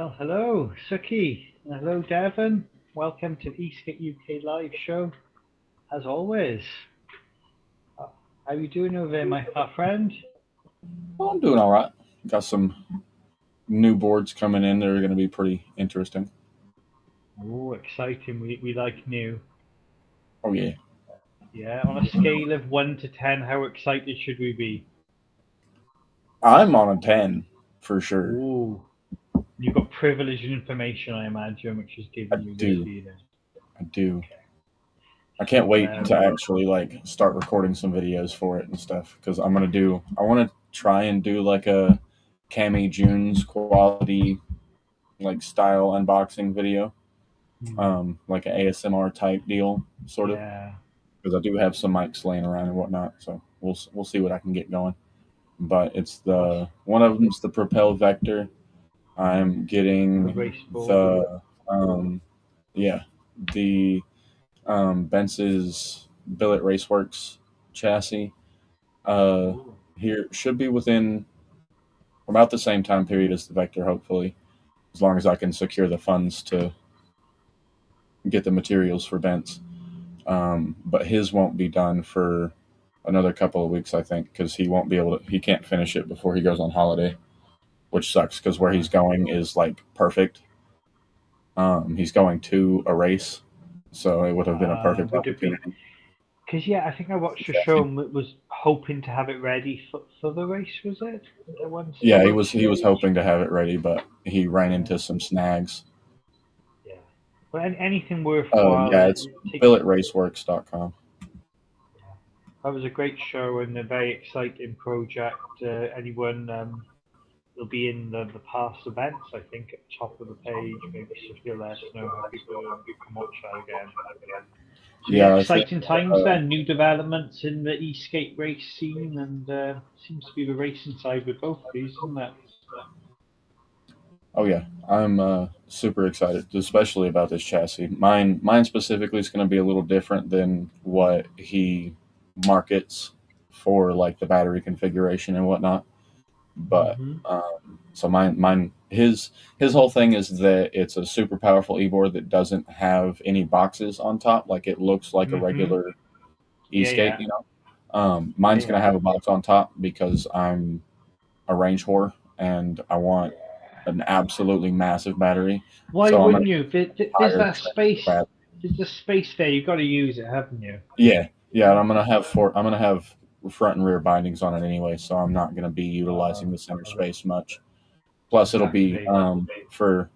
Well, hello, Suki. Hello, Devon. Welcome to the ESK8 UK live show. As always, how are you doing over there, my friend? Well, I'm doing all right. Got some new boards coming in. They're going to be pretty interesting. Oh, exciting. We like new. Oh yeah, Yeah, on a scale of 1 to 10, how excited should we be? I'm on a 10 for sure. Ooh, you've got privileged information, I imagine, which is I giving you this do. feeling. I do. I So, can't wait to actually like start recording some videos for it and stuff because I'm gonna do. I want to try and do like a Cami June's quality like style unboxing video, like an ASMR type deal, sort of. yeah, Because I do have some mics laying around and whatnot, so we'll see what I can get going. But it's that's the one of them's the Propel Vector. I'm the getting race board. the yeah, the Bentz's Billet Raceworks chassis. Uh, Ooh. Here should be within about the same time period as the Vector, hopefully, as long as I can secure the funds to get the materials for Benz. But his won't be done for another couple of weeks, I think, because he won't be able to. He can't finish it before he goes on holiday, which sucks because where Uh, he's going is like perfect. He's going to a race, so it would have been a perfect would it be? opportunity. Because yeah, I think I watched a show and was hoping to have it ready for the race. Was it the one Yeah, stage? he was hoping to have it ready, but he ran Yeah, into some snags. yeah. But anything worthwhile, Yeah, it's it takes. billetraceworks.com. Yeah. That was a great show and a very exciting project. Anyone will be in the past events, I think, at the top of the page. Maybe so if you'll let us know how people can watch that again. So yeah, Yeah, I think. exciting times Uh, then. New developments in the e-skate race scene, and seems to be the racing side with both of these, isn't it? oh yeah, I'm super excited, especially about this chassis. Mine specifically is going to be a little different than what he markets for, like the battery configuration and whatnot. But Hmm. so his whole thing is that it's a super powerful e-board that doesn't have any boxes on top. Like it looks like a Hmm. regular Yeah, e-skate, yeah, you know. yeah, Mine's gonna yeah. have a box on top because I'm a range whore and I want an absolutely massive battery. Why So I'm gonna wouldn't you? There's hire that space. battery. There's the space there. You've got to use it, haven't you? Yeah, yeah. And I'm gonna have front and rear bindings on it anyway, so I'm not gonna be utilizing the center space much. Plus, it'll be Exactly. for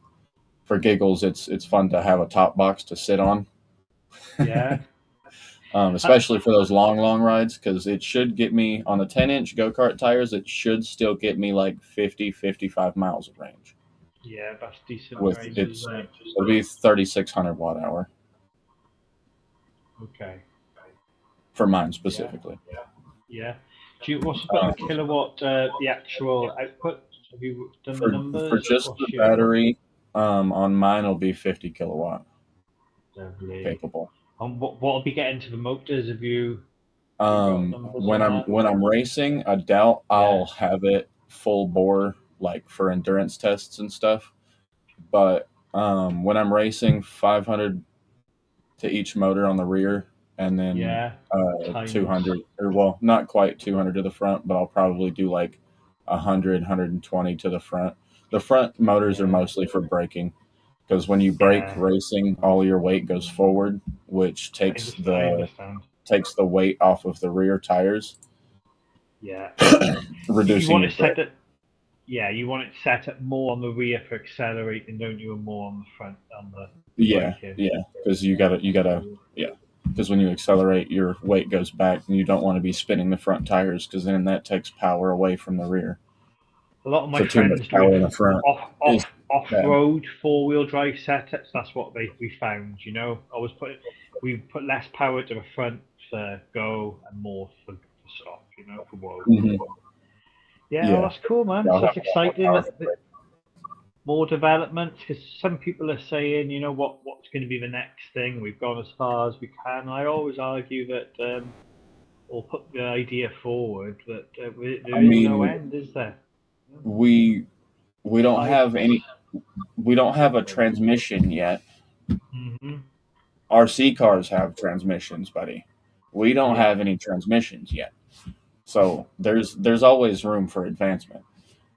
giggles. It's fun to have a top box to sit on, Yeah. Uh, especially for those long rides, because it should get me on the 10-inch go kart tires. It should still get me like 50-55 miles of range. yeah, that's decent With range, it's isn't it? it'll be 3,600 watt hour Okay. for mine Yeah. specifically. Yeah. What's about the Um, kilowatt? The actual output? Have you done the for numbers? just the What's your battery, on mine will be 50 kilowatt lovely? capable. And what'll be getting to the motors? Have you got numbers on that? When I'm racing, I doubt Yeah. I'll have it full bore like for endurance tests and stuff. But when I'm racing, 500 to each motor on the rear, and then Yeah. Times. 200, or well, not quite 200 to the front, but I'll probably do like 100, 120 to the front. The front motors are Yeah. mostly for braking because when you brake Yeah. racing, all your weight goes forward, which I understand. takes the weight off of the rear tires, Yeah. You reducing want your it set grip. at Yeah, you want it set up more on the rear for accelerating, don't you, and more on the front on the Yeah, braking. yeah, because you gotta, yeah, because when you accelerate, your weight goes back, and you don't want to be spinning the front tires because then that takes power away from the rear. A lot of my So too much friends doing power in the front off off is off bad. road 4-wheel drive setups. That's what we found. Always we put less power to the front for go and more for stop. For whoa. Hmm. Yeah, oh, Yeah, that's cool, man. yeah, I'll So have it's a lot more exciting powerful that brake. more developments because some people are saying, what's going to be the next thing? We've gone as far as we can. I always argue that, or put the idea forward that I there is no mean, end, is there? we we don't I. have any. We don't have a transmission yet. Mhm. RC cars have transmissions, buddy. We don't Yeah. have any transmissions yet. So there's always room for advancement.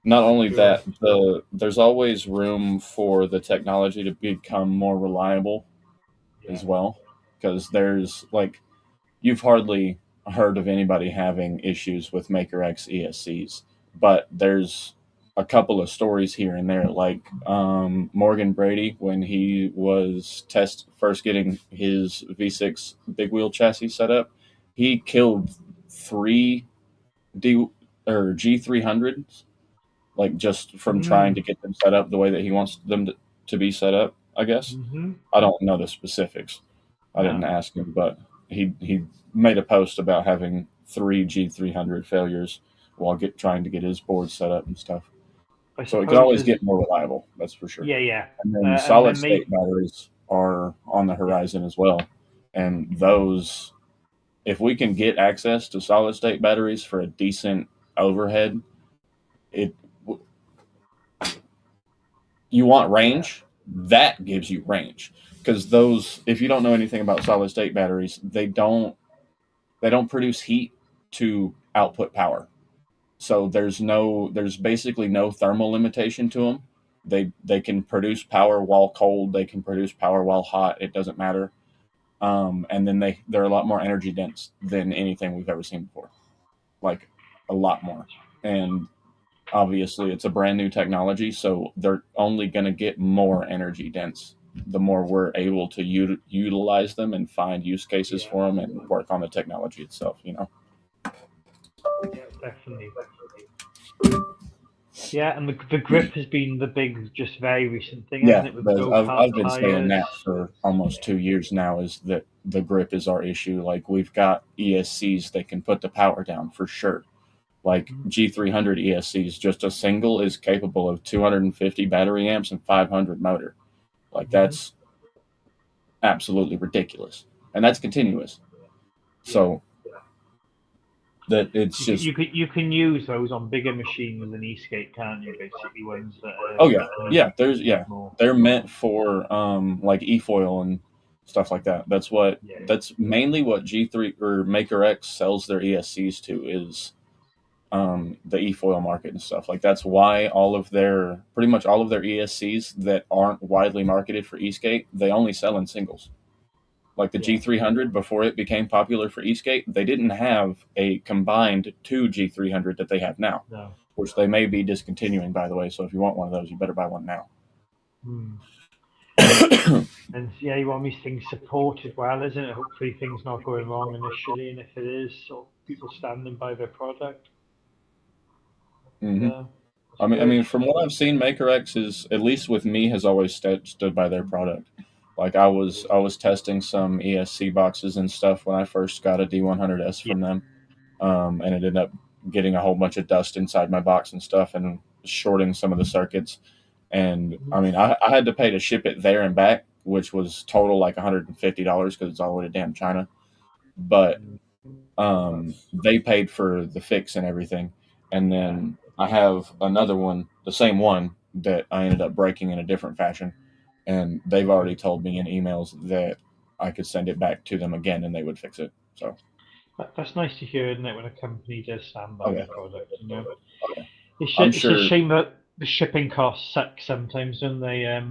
Not only Sure. that, there's always room for the technology to become more reliable Yeah. as well. Because there's like you've hardly heard of anybody having issues with Maker X ESCs, but there's a couple of stories here and there, like Morgan Brady when he was first getting his V6 big wheel chassis set up, he killed three D or G300s, like just from trying Mm. to get them set up the way that he wants them to be set up. I guess Mhm. I don't know the specifics. I didn't No. ask him, but he made a post about having three G300 failures while trying to get his board set up and stuff. I So it could suppose always there's. get more reliable, that's for sure. Yeah. Yeah. And then And solid then state maybe. batteries are on the Yeah. horizon as well. And those, if we can get access to solid state batteries for a decent overhead, it you want Yeah. range, that gives you range. Because those, if you don't know anything about solid state batteries, they don't produce heat to output power. So there's basically no thermal limitation to them. They can produce power while cold. They can produce power while hot. It doesn't matter. And then they're a lot more energy dense than anything we've ever seen before. Like a lot more. And obviously it's a brand new technology, so they're only going to get more energy dense the more we're able to utilize them and find use cases Yeah. for them and work on the technology itself. Yeah. Definitely. Yeah, and the grip has been the big, just very recent thing, hasn't Yeah, it? With go I've kart been saying tires. that for almost 2 years now. Is that the grip is our issue? Like we've got ESCs that can put the power down for sure. Like Mhm. G300 ESCs, just a single is capable of 250 battery amps and 500 motor. Like Mhm. that's absolutely ridiculous, and that's continuous. Yeah. So that it's just You can use those on bigger machines than ESK8, can't you? Basically, ones that oh yeah, need more. they're meant for like e-foil and stuff like that. Yeah. That's mainly what G3 or Maker X sells their ESCs to is the e-foil market and stuff. Like that's why pretty much all of their ESCs that aren't widely marketed for e-skate, they only sell in singles. Like the Yeah. G300 before it became popular for e-skate, they didn't have a combined 2 G300 that they have now, No. which they may be discontinuing, by the way. So if you want one of those, you better buy one now. Hmm. And yeah, you want these things supported well, isn't it? Hopefully, things not going wrong initially, and if it is, so people standing by their product. hmm That's I good. mean, from what I've seen, Maker X is at least with me has always stood by their product. Like I was testing some ESC boxes and stuff when I first got a D100S Yeah. from them, and it ended up getting a whole bunch of dust inside my box and stuff and shorting some of the circuits. And I mean, I had to pay to ship it there and back, which was total like $150 because it's all the way to damn China. But they paid for the fix and everything. And Yeah. then I have another one, the same one that I ended up breaking in a different fashion. And they've already told me in emails that I could send it back to them again and they would fix it. So, That's nice to hear, isn't it, when a company does stand oh by yeah, their product, you know? oh yeah. I'm It's a sure, shame that the shipping costs suck sometimes, don't they? yeah,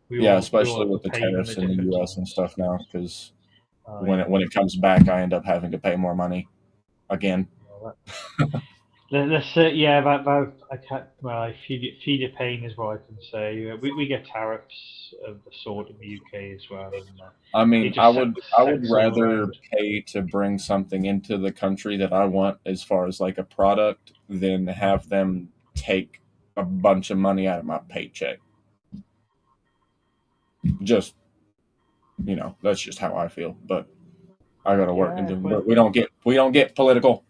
We all especially have to with the pay them tariffs at in the different US and times. stuff now, because Oh when yeah. it comes back, I end up having to pay more money again. Well, let's yeah, that I can't. Well, I feel your pain is what I can say. We get tariffs of the sort in the UK as well, and I it mean, just I would sucks all rather around. pay to bring something into the country that I want as far as like a product than have them take a bunch of money out of my paycheck. Just, that's just how I feel, but I got to work and Yeah, do but we don't get political.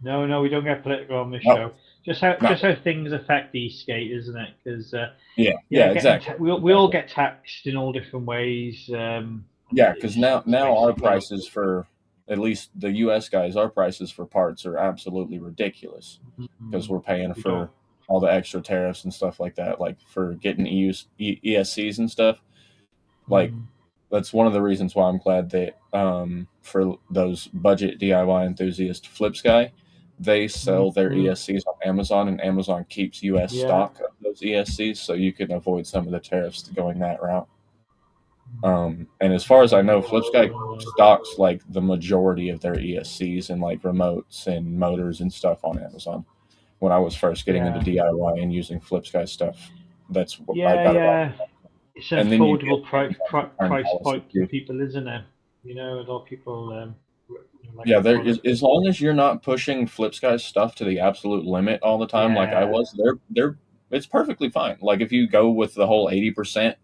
no, no, we don't get political on this No. show. No. Just how things affect the skate, isn't it? Because Yeah. yeah, Yeah, exactly. we all Exactly. get taxed in all different ways. And Yeah, cuz it's now our basically prices for at least the US guys, our prices for parts are absolutely ridiculous because mm, we're paying we don't for all the extra tariffs and stuff like that, like for getting ESCs and stuff. Like Mm. that's one of the reasons why I'm glad that for those budget DIY enthusiast FlipSky, they sell their Mm. ESCs on Amazon, and Amazon keeps US Yeah. stock of those ESCs, so you can avoid some of the tariffs to going that route. And as far as I know, FlipSky stocks like the majority of their ESCs and like remotes and motors and stuff on Amazon. When I was first getting into Yeah. DIY and using FlipSky stuff, that's what I Yeah. got it all. Yeah. It's an And then you get affordable return price policy point for too. people, isn't it? A lot of people like Yeah, the there is, product. as long as you're not pushing FlipSky's stuff to the absolute limit all the time, like I Yeah. was, they're it's perfectly fine. Like if you go with the whole 80%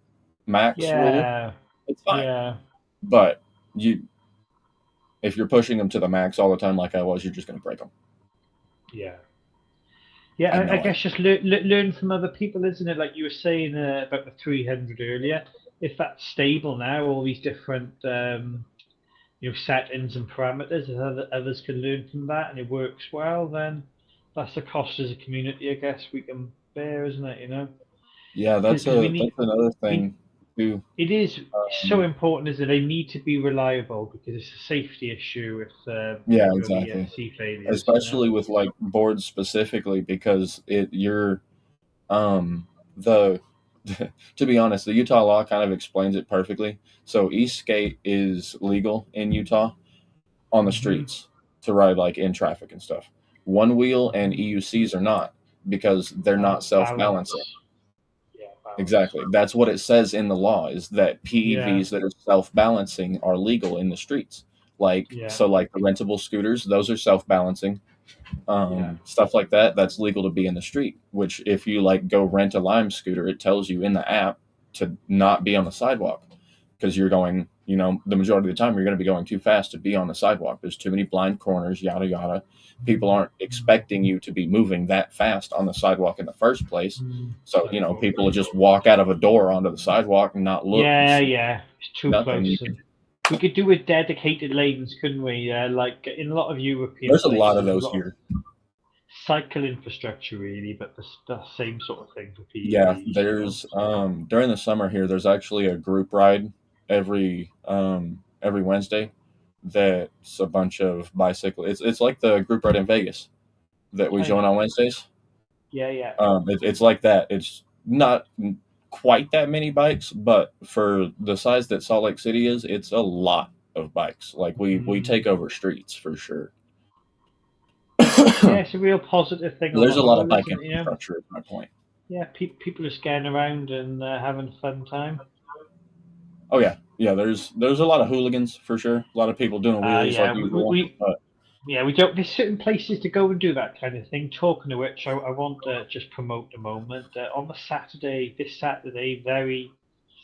max rule, Yeah. it's fine. Yeah. But you, if you're pushing them to the max all the time, like I was, you're just going to break them. Yeah. I Yeah, I know it. guess just learn from other people, isn't it? Like you were saying about the 300 earlier. If that's stable now, all these different settings and parameters, if others can learn from that and it works well, then that's the cost as a community, I guess, we can bear, isn't it? Yeah, Because we that's need another we thing too. it is so Um, important, is that they need to be reliable because it's a safety issue if yeah, you've got exactly. ESC failures. Especially with like boards specifically, because you're the to be honest, the Utah law kind of explains it perfectly. So ESK8 is legal in Utah on the Hmm. streets to ride like in traffic and stuff. One wheel and Hmm. EUCs are not because they're not self balancing. Balance. Yeah, balance. Exactly. That's what it says in the law is that Yeah, PEVs that are self-balancing are legal in the streets. yeah, Like the rentable scooters, those are self-balancing. yeah. Stuff like that, that's legal to be in the street, which if you like go rent a Lime scooter, it tells you in the app to not be on the sidewalk because you're going, the majority of the time you're going to be going too fast to be on the sidewalk. There's too many blind corners, yada yada. People aren't expecting you to be moving that fast on the sidewalk in the first place. Mm, So, of course. people will just walk out of a door onto the sidewalk and not look and Yeah, see yeah. It's too nothing. close, and we could do with dedicated lanes, couldn't we? Like in a lot of European There's a lot of places, a those lot of here. cycle infrastructure, really, but the same sort of thing for Yeah, PEVs. there's during the summer here, there's actually a group ride every Wednesday that's a bunch of bicycle. It's like the group ride in Vegas that we Oh join yeah, on Wednesdays. yeah, yeah. It's like that. It's not quite that many bikes, but for the size that Salt Lake City is, it's a lot of bikes. Like we Mm. take over streets for sure. Yeah, it's a real positive thing on the There's a lot of whole, bike isn't it? infrastructure. Is my point. Yeah, people are scaring around and having a fun time. Oh yeah, yeah. There's a lot of hooligans for sure. A lot of people doing wheelies like Yeah, usual. But yeah, we don't. There's certain places to go and do that kind of thing. Talking of which, I want to just promote a moment. On the Saturday, this Saturday, very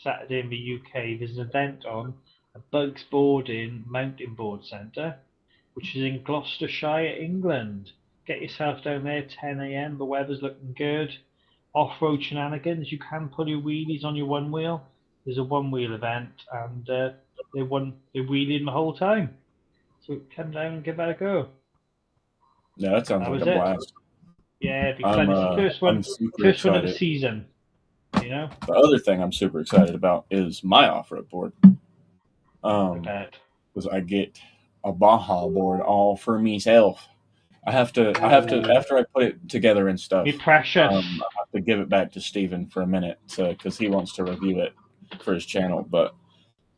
Saturday in the UK, there's an event on a Bugs Boarding Mountain Board Centre, which is in Gloucestershire, England. Get yourself down there, 10 a.m. The weather's looking good. Off-road shenanigans. You can pull your wheelies on your one wheel. There's a one-wheel event, and they're wheeling the whole time. So come down and give that a go. yeah, that sounds That like was a it. blast. Yeah, it'd be fun. It's the I'm super first one of the excited. season. You know, The other thing I'm super excited about is my off-road board. I Um, bet. because I get a Baja board all for myself. I have to, Ooh, after I put it together and be stuff, precious. I have to give it back to Steven for a minute because he wants to review it for his channel. But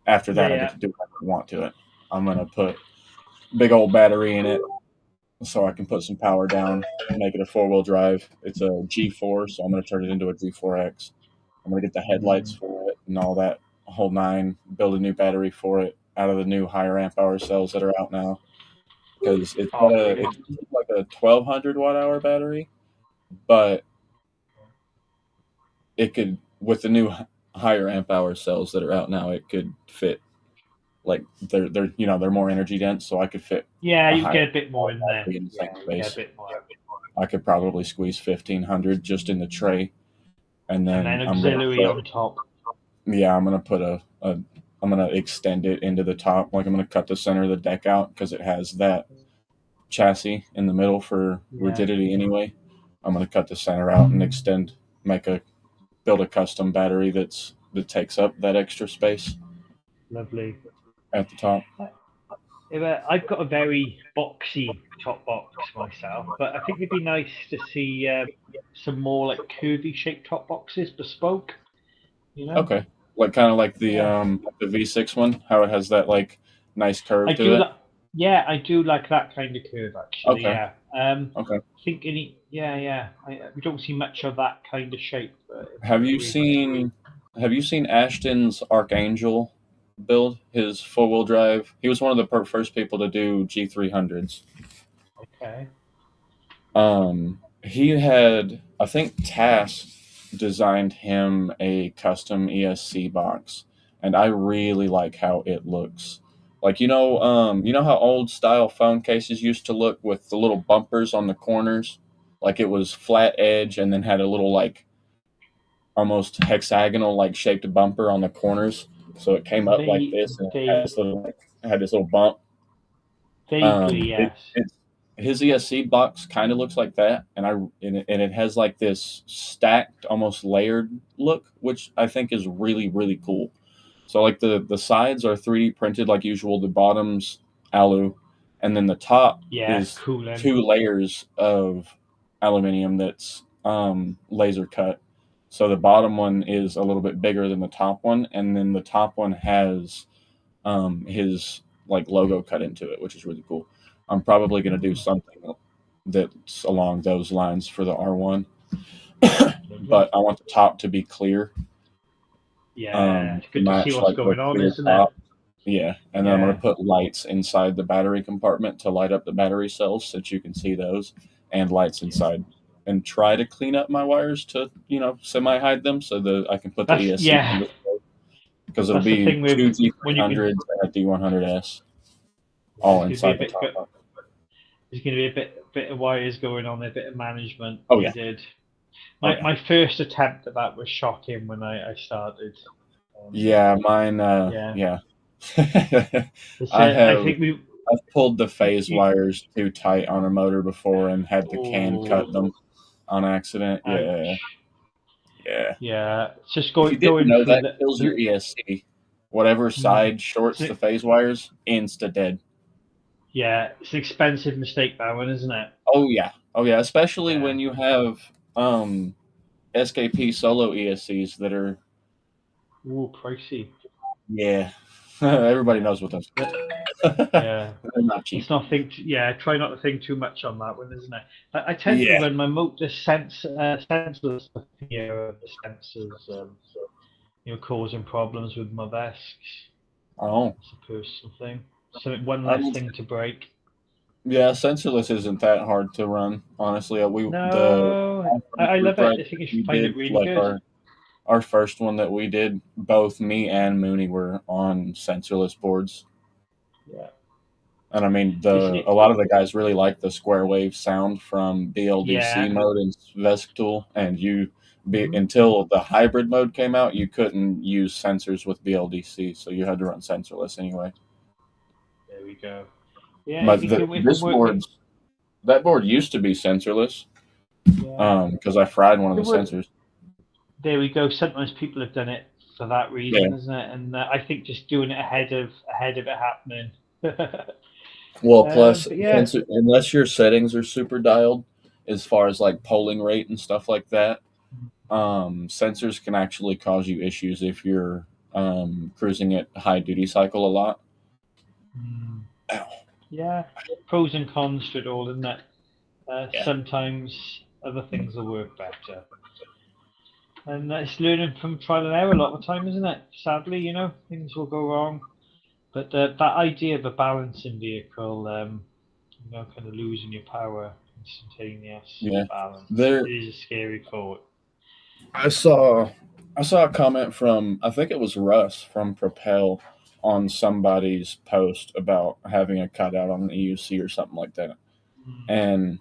after Yeah, that, I get yeah. to do what I want to it. I'm going to put big old battery in it so I can put some power down and make it a four-wheel drive. It's a G4, so I'm going to turn it into a G4X. I'm going to get the headlights Mm. for it and all that whole nine, build a new battery for it out of the new higher amp hour cells that are out now because Oh, it's brilliant. like a 1200 watt hour battery, but it could with the new higher amp hour cells that are out now, it could fit like they're more energy dense, so I could fit Yeah, a you higher get a bit more in there. battery in the Yeah, same you get a space. bit more. I could probably squeeze 1500 just in the tray, and And then then auxiliary on top. I'm gonna put I'm gonna extend it into the top. Like I'm gonna cut the center of the deck out because it has that chassis in the middle for Yeah. rigidity anyway. I'm going to cut the center out and build a custom battery that takes up that extra space Lovely. at the top. I've got a very boxy top box myself, but I think it'd be nice to see some more like curvy shaped top boxes, bespoke. You know? Okay, like kind of like Yeah, the V6 one, how it has that like nice curve I to do it. like. Yeah, I do like that kind of curve actually. Okay, Yeah. okay. Thinking. Yeah, yeah. We don't see much of that kind of shape, but Have you agree. seen Have you seen Ashton's Archangel build? His four wheel drive. He was one of the first people to do G300s. Okay. He had, I think Tass designed him a custom ESC box, and I really like how it looks. Like you know how old style phone cases used to look with the little bumpers on the corners, like it was flat edge and then had a little like almost hexagonal like shaped bumper on the corners, so it came up like They this and they it had this little bump. vaguely yes. It's his ESC box kind of looks like that, and it has like this stacked, almost layered look, which I think is really really cool. So like the sides are 3D printed like usual, the bottom's alu, and then the top Yeah, is cooling. two layers of aluminium that's laser cut. So the bottom one is a little bit bigger than the top one, and then the top one has his like logo cut into it, which is really cool. I'm probably going to do something that's along those lines for the R1, Lovely. but I want the top to be clear, Yeah, it's to good to see match what's like the going on, clear isn't it? top. Yeah, and then I'm going Yeah. to put lights inside the battery compartment to light up the battery cells so that you can see those, and lights Yeah. inside. And try to clean up my wires to semi hide them so that I can put the That's ESC on yeah. display, because it'll That's the be thing with two when you can. G300s and a D100S Yeah, all it's going to be a inside the bit. top. There's going to be a bit of wires going on, a bit of management Oh yeah, needed. oh My yeah. my first attempt at that was shocking when I started. Um, Yeah, mine. yeah, Yeah, it's, I I have. think we. I've pulled the phase You, wires too tight on a motor before and had the can cut oh, them on accident. Yeah, ouch. yeah. Yeah, it's just If you didn't going know, through that kills your ESC. Whatever mm, side shorts it's the phase wires, insta dead. yeah, it's an expensive mistake that one, isn't it? Oh yeah, oh yeah. Especially Yeah. when you have SKP solo ESCs that are, Ooh, pricey. yeah. Everybody Yeah. knows what those But are. yeah, They're not cheap. let's not think. Yeah, try not to think too much on that one, isn't it? I tend to Yeah. run my motor sensorless stuff here. The sensors, causing problems with my vesks. Oh. It's a personal thing. So one I less mean, thing to break. yeah, sensorless isn't that hard to run, honestly. The No, friend I group love it. ride I think that you we find did, it really like good. our first one that we did, both me and Mooney were on sensorless boards. Yeah, And I mean, it's the it. a lot of the guys really like the square wave sound from BLDC Yeah. mode and Vesk tool, and Hmm. until the hybrid mode came out, you couldn't use sensors with BLDC, so you had to run sensorless anyway. There we go. Yeah, But it can work. that board used to be sensorless, Yeah. because I fried one of It the work. sensors. There we go. Sometimes people have done it for that Yeah. reason, isn't it? And I think just doing it ahead of it happening. Well, plus, But yeah, unless your settings are super dialed, as far as like polling rate and stuff like that, sensors can actually cause you issues if you're cruising at high duty cycle a lot. mm, Ow. yeah, pros and cons to it all, isn't it? Yeah. Sometimes other things will work better, and it's learning from trial and error a lot of the time, isn't it? Sadly, things will go wrong. But that idea of a balancing vehicle, kind of losing your power, instantaneous Yeah. balance, There, it is a scary thought. I saw, I saw a comment from, I think it was Russ from Propel on somebody's post about having a cutout on an EUC or something like that, Mm, and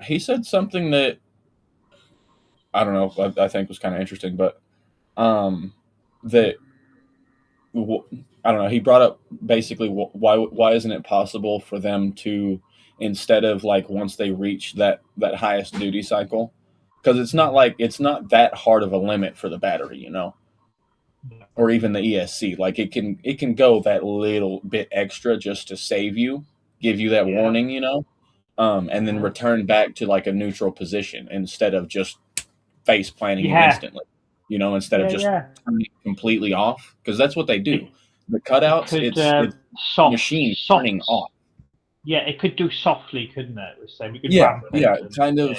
he said something that I don't know, I think was kind of interesting, but um, that I don't know. He brought up basically why isn't it possible for them to instead of like once they reach that highest duty cycle, because it's not that hard of a limit for the battery, you know, No. or even the ESC. Like it can go that little bit extra just to save you, give you that Yeah. warning, you know, and then Uh-huh. return back to like a neutral position instead of just face planting you Yeah. instantly, you know, instead of Yeah. just Yeah. turning it completely off, because that's what they do. It The it cutouts, could it's machine turning soft. off. Yeah, it could do softly, couldn't it? We're saying we could Yeah, ramp it yeah, and yeah,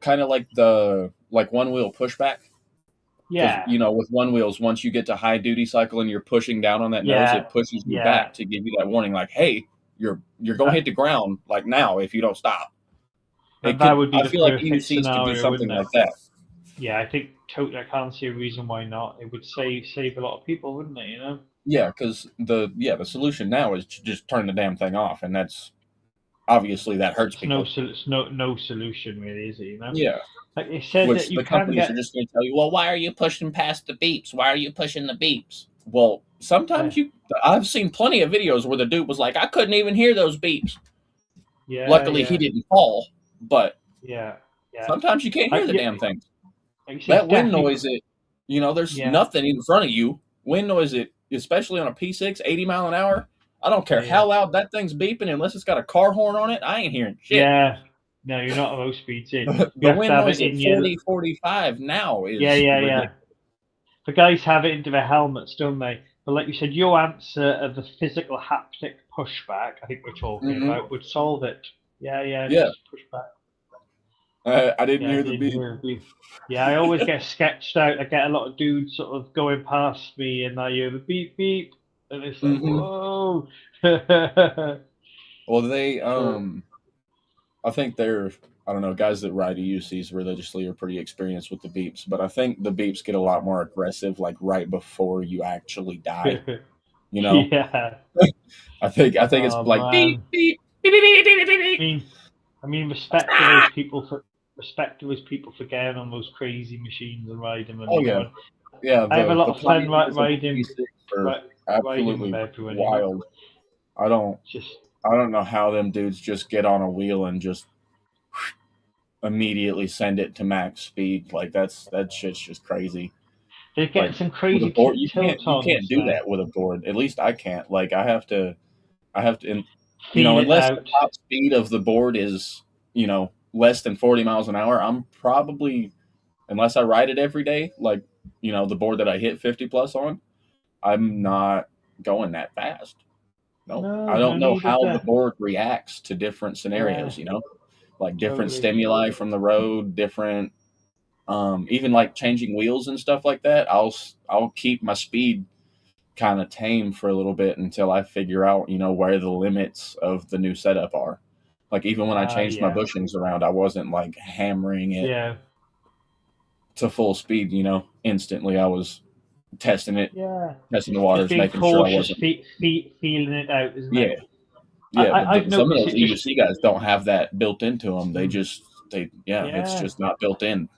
kind of like the like one wheel pushback, because yeah, you know with one wheels, once you get to high duty cycle and you're pushing down on that nose, yeah, it pushes you yeah, back to give you that warning, like, hey, you're yeah. gonna hit the ground like now if you don't stop. And It that could, would be I the feel like perfect EUCs could do scenario, something wouldn't it? like that. Yeah, I think totally. I can't see a reason why not. It would save a lot of people, wouldn't it? You know, Yeah, because the solution now is to just turn the damn thing off, and that's obviously that hurts people. it's no solution really, is it? You know, Yeah, like it said that which you the can companies are get. just going to tell you, well, why are you pushing past the beeps? Why are you pushing the beeps? Well, Uh, sometimes I've seen plenty of videos where the dude was like, I couldn't even hear those beeps. yeah, Luckily, he yeah, didn't fall, but yeah, yeah. sometimes you can't hear the Yeah, damn thing. like you say, it's That wind definitely. noise, there's Yeah, nothing in front of you. Wind noise, especially on a P6, 80 mile an hour. I don't care yeah, yeah. how loud that thing's beeping, unless it's got a car horn on it. I ain't hearing shit. Yeah. No, you're not at low speeds in. You The have to wind have noise it at in your. 40, 45 now Yeah, is yeah, yeah. ridiculous. The guys have it into their helmets, don't they? But like you said, your answer of the physical haptic pushback, I think we're talking Hmm. about, would solve it. Yeah, yeah, Yeah, just push back. I didn't Yeah, I hear the didn't beep. hear a beep. Yeah, I always get sketched out. I get a lot of dudes sort of going past me, and I hear the beep beep, and it's like, Hmm. whoa. Well, they, So I think they're, I don't know, guys that ride EUCs religiously are pretty experienced with the beeps, but I think the beeps get a lot more aggressive, like right before you actually die. You know, yeah. I think it's Oh like beep man. beep beep beep beep beep beep. I Beep. mean, respect to those people for getting on those crazy machines and riding them. Oh You know, yeah, and yeah. I have a The lot of fun pioneers of the riding, P6 are riding with absolutely everyone. You know, wild. I don't just I don't know how them dudes just get on a wheel and just immediately send it to max speed. Like that shit's just crazy. they Like get some with a crazy board, you can't tilt-ons do now. that with a board. At least I can't. Like I have to, and, Feel it unless the out. top speed of the board is less than 40 miles an hour, I'm probably, unless I ride it every day, like the board that I hit 50 plus on, I'm not going that fast. No, No, I no don't know need of how the that. board reacts to different Yeah, scenarios. Like different totally. stimuli from the road, different, even like changing wheels and stuff like that. I'll keep my speed kind of tame for a little bit until I figure out where the limits of the new setup are. Like even when I changed my Yeah, bushings around, I wasn't like hammering it yeah, to full speed. Instantly. I was testing it, yeah. testing the Just waters, being making sure I cautious, wasn't. feeling it out, isn't Yeah, it? yeah, but I've some of noticed those it just. EUC guys don't have that built into them. Mm, Yeah, it's yeah, just not built in.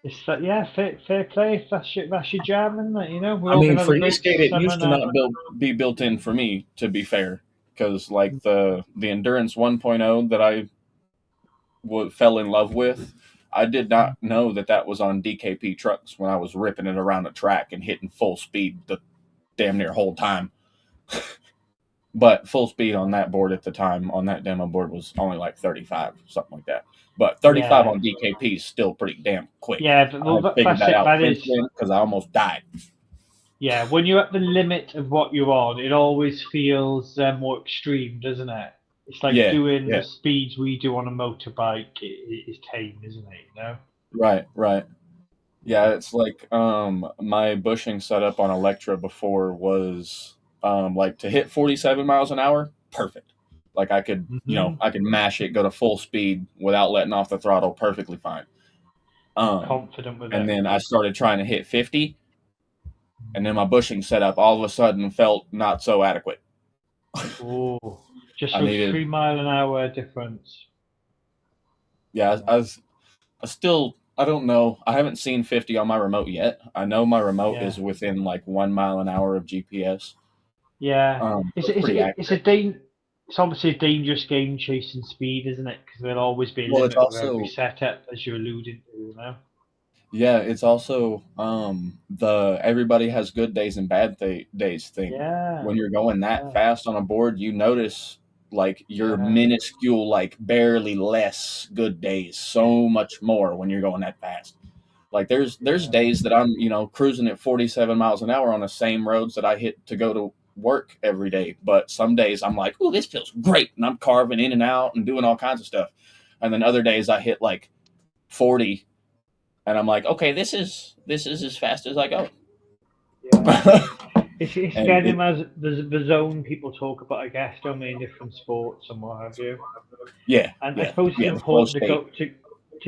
it's that. Yeah, fair play. That's your jam, isn't it? You know, we're I all mean, gonna have for a great ESK8, it summer used to now. not be built in for me, to be fair, because like the Endurance 1.0 that I fell in love with, I did not know that was on DKP trucks when I was ripping it around the track and hitting full speed the damn near whole time. But full speed on that board at the time, on that demo board, was only like 35, something like that. But 35 Yeah, on DKP is still pretty damn quick. yeah. But, well, I figured that's that it. out That since is. then because I almost died. Yeah, when you're at the limit of what you're on, it always feels more extreme, doesn't it? It's like Yeah, doing yeah, the speeds we do on a motorbike is tame, isn't it? You know? right, right. Yeah. Yeah, it's like my bushing setup on Electra before was like to hit 47 miles an hour, perfect. Like Hmm. I could mash it, go to full speed without letting off the throttle perfectly fine. Um, Confident with and it. then I started trying to hit 50, and then my bushing setup all of a sudden felt not so adequate. Oh, just I those needed, 3 mile an hour difference. yeah, I still, I don't know. I haven't seen 50 on my remote yet. I know my remote Yeah, is within like 1 mile an hour of GPS. yeah. So it's pretty It's a accurate. it's obviously a dangerous game chasing speed, isn't it? Because there'll always be a Well, it's limit with every also setup, as you're alluding to, you know? yeah, it's also the everybody has good days and bad days thing. Yeah, When you're going that yeah, fast on a board, you notice like your yeah, minuscule, like barely less good days so much more when you're going that fast. Like there's yeah, days that I'm, cruising at 47 miles an hour on the same roads that I hit to go to work every day. But some days I'm like, oh, this feels great. And I'm carving in and out and doing all kinds of stuff. And then other days I hit like 40 and I'm like, okay, this is as fast as I go. yeah. It's And getting it, as the zone people talk about, I guess, don't they, in different sports and what have you. yeah, And I yeah, suppose it's yeah, the flow important to state.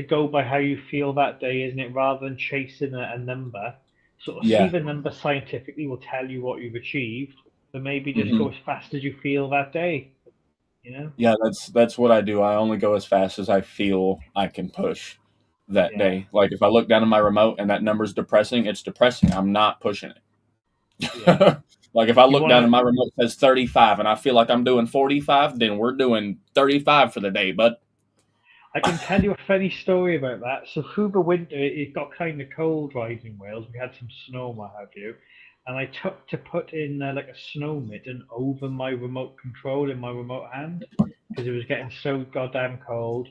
go by how you feel that day, isn't it? Rather than chasing a number, sort of see Yeah, the number scientifically will tell you what you've achieved, but maybe just hmm go as fast as you feel that day. You know? yeah. That's what I do. I only go as fast as I feel I can push that Yeah, day. Like if I look down at my remote and that number's depressing, it's depressing. I'm not pushing yeah. it. Like if I You look want down and to my remote says 35 and I feel like I'm doing 45, then we're doing 35 for the day, bud. I can tell you a funny story about that. So through the winter, it got kind of cold riding in Wales. We had some snow, what have you, and I took to put in like a snow mitten over my remote control in my remote hand because it was getting so goddamn cold,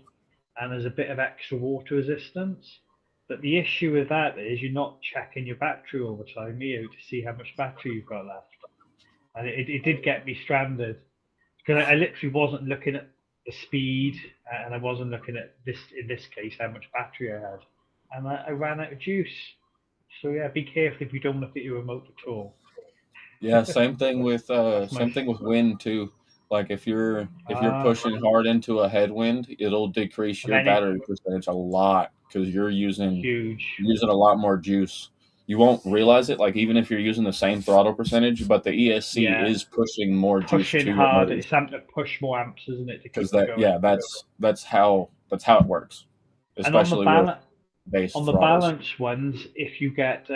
and there's a bit of extra water resistance. But the issue with that is you're not checking your battery all the time, you to see how much battery you've got left, and it did get me stranded because I literally wasn't looking at the speed and I wasn't looking at this in this case how much battery I had, and I ran out of juice. So yeah, be careful if you don't look at your remote at all. Yeah, same thing with That's my wind too. Like if you're ah, pushing hard into a headwind, it'll decrease and your then it battery percentage a lot because you're using huge. you're using a lot more juice. You won't realize it, like even if you're using the same throttle percentage, but the ESC Yeah, is pushing more juice pushing to your hard. motors It's something to push more amps, isn't it, to because keep you going? that's how it works, And on the especially with balance base on the throttles. balance ones, if you get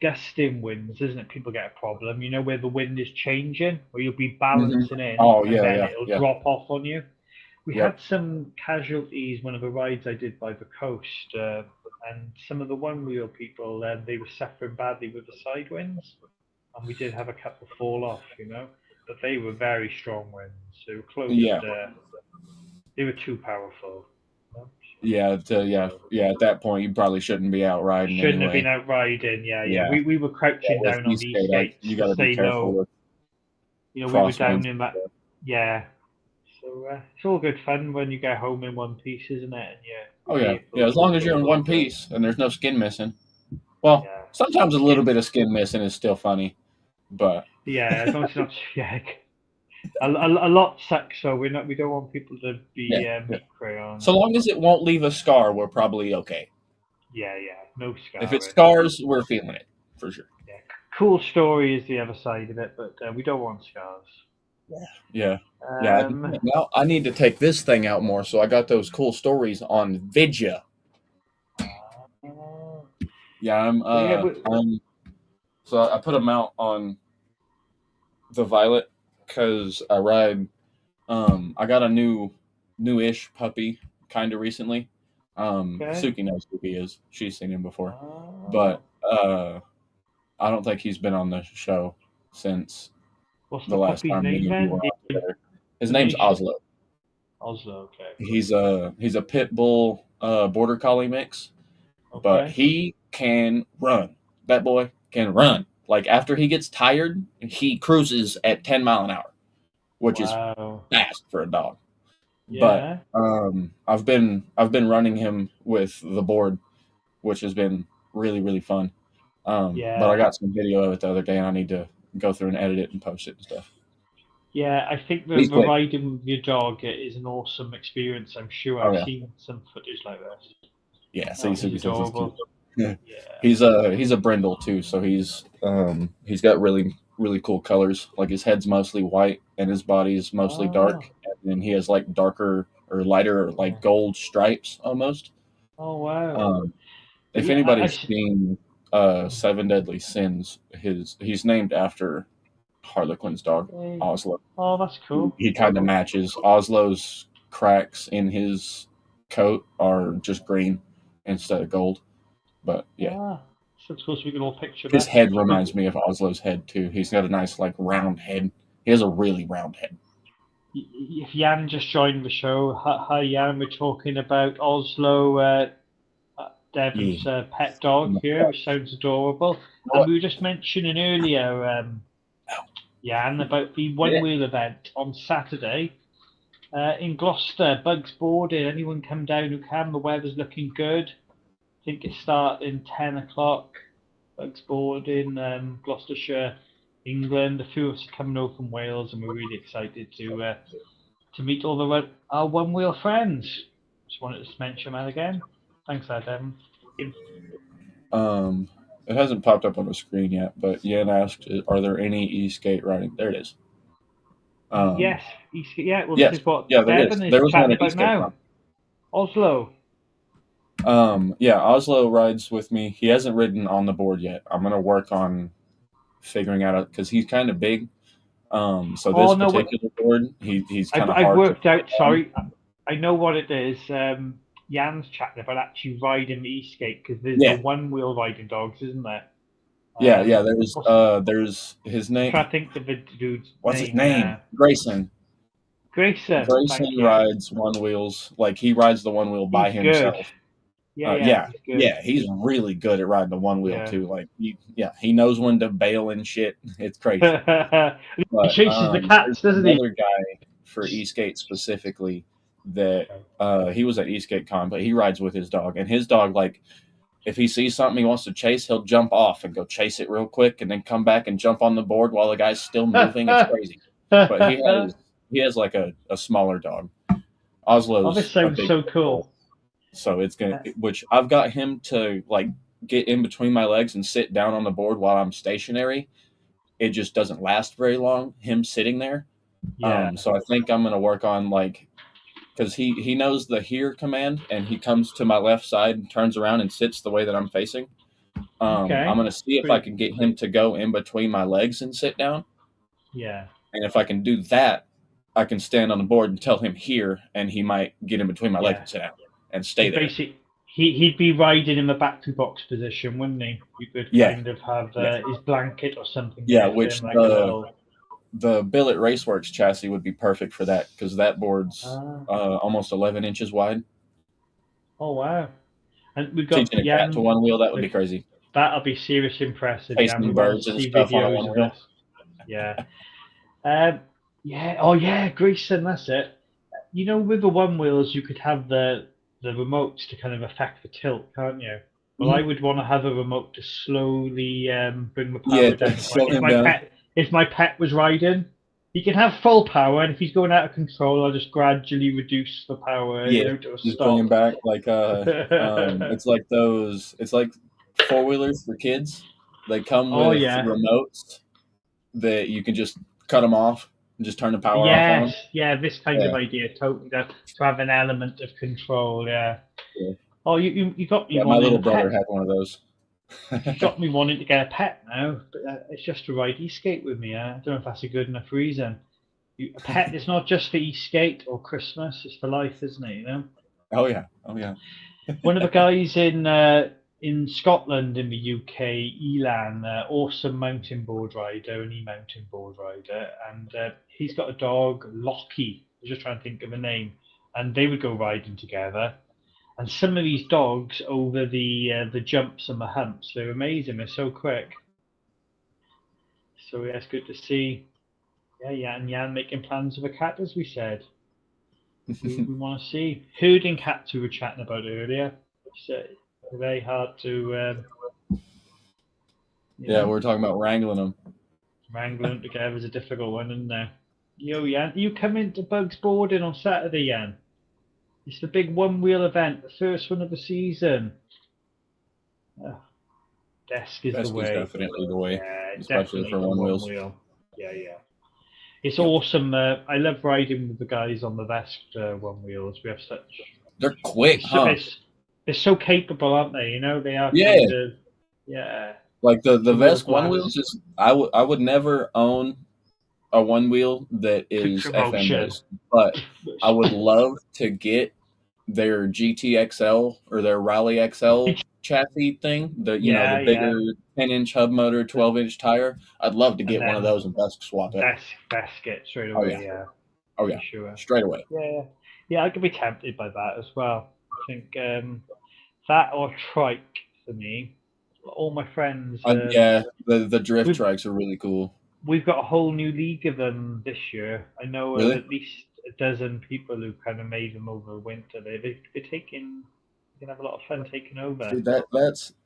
gusting winds, isn't it? People get a problem. You know where the wind is changing, where you'll be Hmm. balancing in, Oh and yeah, then yeah, it'll yeah. drop off on you. We Yep. had some casualties one of the rides I did by the coast, and some of the one wheel people they were suffering badly with the side winds, and we did have a couple fall off, but they were very strong winds. They were close Yeah. to, they were too powerful. You know? Yeah, yeah, So yeah. At that point, you probably shouldn't be out riding shouldn't have been anyway. out riding. Yeah, yeah. Yeah, We were yeah. crouching With down on the ESK8, skates you to got to be stay careful low. with We were crosswinds down and in that. stuff. Yeah. So it's all good fun when you get home in one piece, isn't it? And Oh your yeah, yeah. vehicle's As all long as you're good. in one piece and there's no skin missing. Well, Yeah. sometimes a little Skin. bit of skin missing is still funny, but Yeah, as long as it's not. Yeah. A lot sucks, so we don't want people to yeah, be yeah. meat crayons. So long as it won't leave a scar, we're probably okay. Yeah, yeah. No If it scarring. scars, we're feeling it for sure. Yeah. Cool story is the other side of it, but we don't want scars. Yeah, yeah. Um. Now I need to take this thing out more, so I got those cool stories on Vidya. uh, Yeah, but yeah, but I'm. So I put them out on the Violet because I ride. I got a newish puppy kind of recently. okay. Suki knows who he is. She's seen him before, Uh, but I don't think he's been on the show since what's the the last puppy's time me name and you then? were on together. His The name's nation Oslo. Oslo. Okay. He's a pit bull border collie mix, but Okay. he can run. That boy can run. Like after he gets tired, he cruises at 10 mile an hour, which is Wow. fast for a dog. But Yeah. I've been running him with the board, which has been really really fun. But I Yeah. got some video of it the other day, and I need to go through and edit it and post it and stuff. Yeah. I think He's the quick. riding with your dog is an awesome experience. I'm sure Oh I've yeah, seen some footage like this. yeah. Oh, See, he's Suki says he's cute. adorable. Yeah. Yeah. He's a brindle too, so he's got really really cool colors. Like his head's mostly white and his body's mostly dark, Oh. and then he has like darker or lighter Yeah. like gold stripes almost. Oh wow. Um, But if yeah, anybody's seen Seven Deadly Sins, he's named after Harlequin's dog, Hey. Oslo. Oh, that's cool. He kind of matches. Oslo's cracks in his coat are just green instead of gold. But yeah, Ah, so it's supposed to we can all picture his that. head reminds me of Oslo's head too. He's got a nice like round head. He has a really round head. If Jan just joined the show, hi Jan, we're talking about Oslo, Yeah. Devon's pet dog You here, which sounds adorable. know And what? we were just mentioning earlier, Jan, about the one Yeah. wheel event on Saturday in Gloucester. Bugs boarding. Anyone come down who can? The weather's looking good. I think it starting 10 o'clock. Bugs boarding, Gloucestershire, England. A few of us are coming over from Wales, and we're really excited to meet all our one wheel friends. Just wanted to mention that again. Thanks, Adam. Um, it hasn't popped up on the screen yet, but Yen asked, "Are there any ESK8 riding?" There it is. Yes, yeah. Well, this Yes, is what yeah, there is. Devon is There was one chatting at about ESK8 now. Con. Oslo. Yeah, Oslo rides with me. He hasn't ridden on the board yet. I'm gonna work on figuring out because he's kind of big. So Oh this no, particular board, he's kind of I've hard to worked get out. on. Sorry, I know what it is. Jan's chatting about actually riding the e-skate because there's the Yeah, one wheel riding dogs, isn't there? yeah. What's, There's his I'm name. trying to think of the dude's What's his name name? now. Grayson. Grayson. Grayson Thank you. rides one wheels. Like he rides the one wheel by He's good. himself. Yeah, Yeah, he's good. yeah, he's really good at riding the one wheel Yeah. too. Like, he knows when to bail and shit. It's crazy. He But chases the there's cats, doesn't he? another guy for Eastgate specifically that Okay. he was at Eastgate Con, but he rides with his dog, and his dog like if he sees something he wants to chase, he'll jump off and go chase it real quick, and then come back and jump on the board while the guy's still moving. It's crazy. But he has like a smaller dog. Oh, this Oslo's a sounds big so pit bull. cool. So it's gonna, which I've got him to like get in between my legs and sit down on the board while I'm stationary. It just doesn't last very long, him sitting there. Yeah. So I think I'm gonna work on like because he knows the here command and he comes to my left side and turns around and sits the way that I'm facing. I'm Okay. gonna see if I Pretty. can get him to go in between my legs and sit down. Yeah. And if I can do that, I can stand on the board and tell him here, and he might get in between my legs Yeah. and sit down and So stay there. he'd be riding in the back to box position, wouldn't he? You could Yeah, kind of have yeah, his blanket or something yeah. near Which him, like a little. the Billet Raceworks chassis would be perfect for that because that board's Ah. almost 11 inches wide. Oh wow! And we've got Teaching a cat to Jan. one wheel, that would With be crazy. that'll be seriously impressive, Jan. We Chasing want to birds and see stuff on a videos one of wheel. this. Yeah. Yeah. Oh yeah, Grayson. That's it. You know, with the one wheels, you could have the remotes to kind of affect the tilt, can't you? Well, I Mm-hmm. would want to have a remote to slowly bring the Yeah, power down. If my slow if him my down. pet if my pet was riding, he can have full power, and if he's going out of control, I'll just gradually reduce the power, Yeah, to a just bring him stop. back. Like it's like those. It's like 4 wheelers for kids. They come Oh with yeah. remotes that you can just cut them off and just turn the power off on Yes, them. yeah, this kind of Yeah, idea, totally, to have an element of control, yeah. yeah. Oh, you got me Yeah, my wanting little a brother pet. had one of those. You got me wanting to get a pet now, but it's just to ride e-skate with me. I don't know if that's a good enough reason. A pet is not just for e-skate or Christmas; it's for life, isn't it? You know. Oh yeah, oh yeah. One of the guys in Scotland in the UK, Elan, awesome mountain board rider, an e-mountain board rider, and he's got a dog, Lockie. I was just trying to think of a name, and they would go riding together. And some of these dogs over the jumps and the humps, they're amazing. They're so quick. So yeah, it's good to see. Yeah, and Jan making plans with a cat, as we said. We want to see herding cats we were chatting about earlier. It's very hard to Yeah, we're talking about wrangling them. wrangle them together is a difficult one, isn't there? Yo, Jan, you coming to Bugs Boarding on Saturday, Jan? It's the big one wheel event, the first one of the season. Oh, desk is the Desk is way. definitely the way, Yeah, especially definitely for the one one wheels. wheel. Yeah. It's Yep. awesome. I love riding with the guys on the Vest one wheels. We have such. They're quick, huh? They're so capable, aren't they? You know, they are Yeah. kind of. Yeah. Like the Some of the Vesk one glass. wheels, just I would never own a one wheel that is FM Promotion. based, but I would love to get their GTXL or their Rally XL chassis thing. The Yeah, yeah. bigger 10-inch hub motor, 12-inch tire. I'd love to And get one of then those and best swap it. basket straight Oh yeah, away. Yeah, oh for yeah, sure. straight away. Yeah, yeah. Yeah, I could be tempted by that as well. I think that or trike for me. All my friends, Yeah, the drift we've trikes are really cool. we've got a whole new league of them this year. I know of Really? at least a dozen people who kind of made them over winter. They're taking. You can have a lot of fun taking over. See,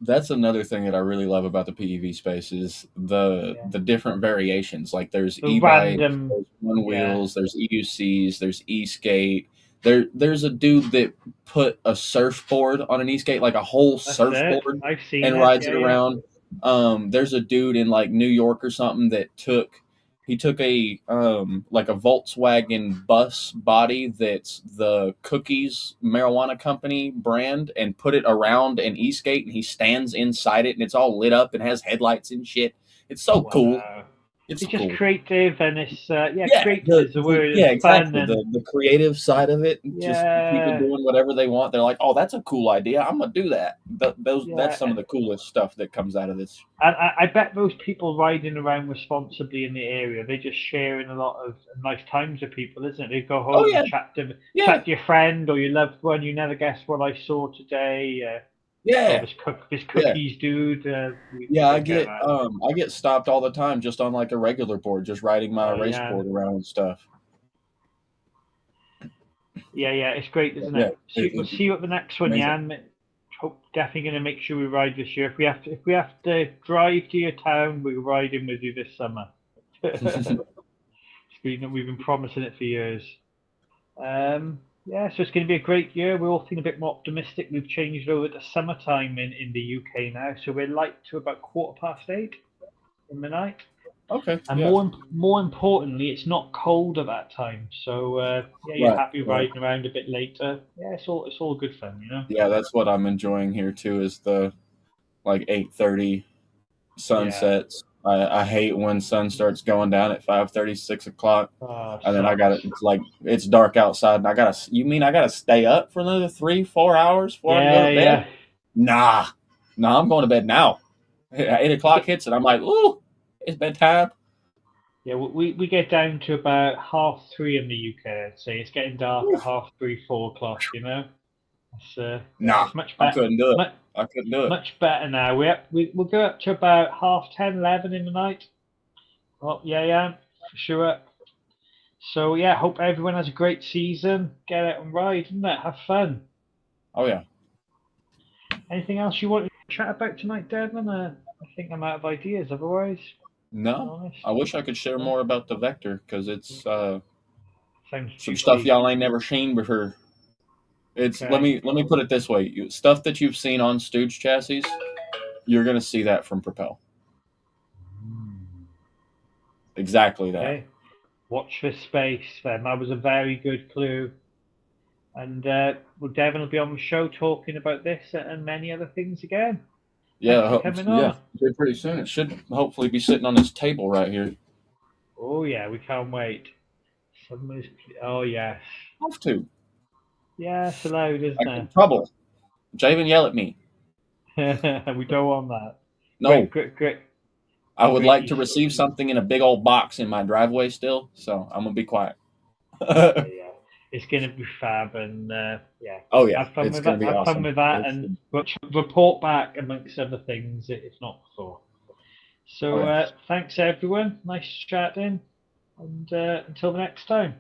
that's another thing that I really love about the PEV space is Yeah, the different variations. Like there's the e-bikes, random. there's one Yeah, wheels, there's EUCs, there's e-skate. There's a dude that put a surfboard on an e-skate, like a whole that's it. surfboard, I've seen and it. rides Yeah, it yeah. around. There's a dude in like New York or something that took a like a Volkswagen bus body that's the Cookies marijuana company brand and put it around an e-skate and he stands inside it and it's all lit up and has headlights and shit. It's so cool. Wow. It's so It's just cool. creative and it's yeah, Yeah, creative is the word and yeah, fun exactly. and The creative side of it, just people yeah, doing whatever they want. They're like, "Oh, that's a cool idea. I'm gonna do that." That's some yeah. of the coolest stuff that comes out of this. And I bet those people riding around responsibly in the area, they're just sharing a lot of nice times with people, isn't it? They go Oh home and yeah, yeah, chat to your friend or your loved one. You never guess what I saw today. Oh, yeah, this yeah. cookies dude. We Yeah, don't get that. I get stopped all the time just on like a regular board, just riding my Oh race yeah, board around and stuff. yeah, yeah. It's great, isn't Yeah, it? We'll see you at the next one, amazing. Jan. Hope definitely going to make sure we ride this year. If we have to drive to your town, we're riding with you this summer. We've been promising it for years. Yeah, so it's going to be a great year. We're all feeling a bit more optimistic. We've changed over to summertime in the UK now, so we're light to about 8:15 in the night. Okay, And yeah, more importantly, it's not cold at that time. So yeah, you're right, happy right. riding around a bit later. Yeah, it's all good fun, you know. Yeah, that's what I'm enjoying here too. Is the like 8:30 Yeah. sunsets. I hate when sun starts going down at 5:30, 6 o'clock, and then I got Sucks. to it's like it's dark outside, and you mean I gotta stay up for another 3, 4 hours before I can go Yeah, to bed? yeah. Nah, nah, I'm going to bed now. 8 o'clock hits, and I'm like, ooh, it's bedtime. Yeah, we get down to about 3:30 in the UK. I'd say it's getting dark at Ooh, 3:30, 4 o'clock. You know, yeah, nah, it's much I better, couldn't do it. much I couldn't do it. much better now. We'll go up to about 10:30, 11 in the night. Oh yeah, yeah, for sure. So yeah, hope everyone has a great season. Get out and ride, isn't it? Have fun. Oh yeah. Anything else you want to chat about tonight, Devon? I think I'm out of ideas. Otherwise, to be No, honest, I wish I could share no. more about the Vector because it's Sounds some stuff juicy. y'all ain't never seen before. It's Okay. let me put it this way: stuff that you've seen on Stooge chassis, you're gonna see that from Propel. Mm. Exactly that. Okay. Watch this space. Then that was a very good clue. And well, Devon will be on the show talking about this and many other things again. Thanks for coming Yeah. on. Pretty soon, it should hopefully be sitting on this table right here. Oh yeah, we can't wait. Somebody's. Oh yes. Have to. Yeah, it's allowed, isn't Like in trouble. Javen yell at me. it? We don't want that. No, Great. I would Great like to East. receive something in a big old box in my driveway still, so I'm gonna be quiet. Yeah, yeah. It's going to be fab, and yeah, Oh yeah, have fun it's with gonna that. be Have fun awesome. with that, and report back amongst other things if not before. Oh So yeah. thanks everyone. Nice chatting, and until the next time.